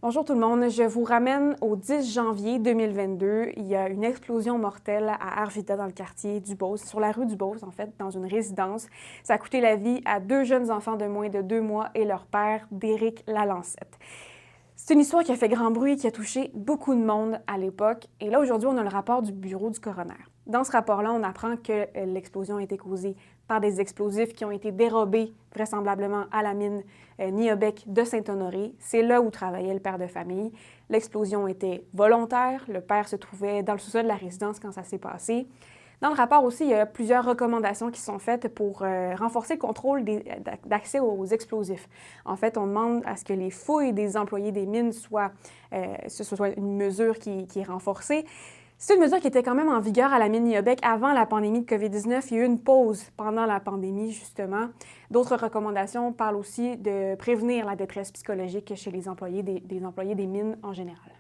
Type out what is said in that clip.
Bonjour tout le monde, je vous ramène au 10 janvier 2022. Il y a une explosion mortelle à Arvida dans le quartier du Beauce, sur la rue du Beauce en fait, dans une résidence. Ça a coûté la vie à deux jeunes enfants de moins de 2 mois et leur père, Déric Lalancette. C'est une histoire qui a fait grand bruit, qui a touché beaucoup de monde à l'époque. Et là, aujourd'hui, on a le rapport du bureau du coroner. Dans ce rapport-là, on apprend que l'explosion a été causée par des explosifs qui ont été dérobés vraisemblablement à la mine Niobek de Saint-Honoré. C'est là où travaillait le père de famille. L'explosion était volontaire. Le père se trouvait dans le sous-sol de la résidence quand ça s'est passé. Dans le rapport aussi, il y a plusieurs recommandations qui sont faites pour renforcer le contrôle d'accès aux explosifs. En fait, on demande à ce que les fouilles des employés des mines ce soit une mesure qui est renforcée. C'est une mesure qui était quand même en vigueur à la mine Niobek avant la pandémie de COVID-19. Il y a eu une pause pendant la pandémie, justement. D'autres recommandations parlent aussi de prévenir la détresse psychologique chez les employés des mines en général.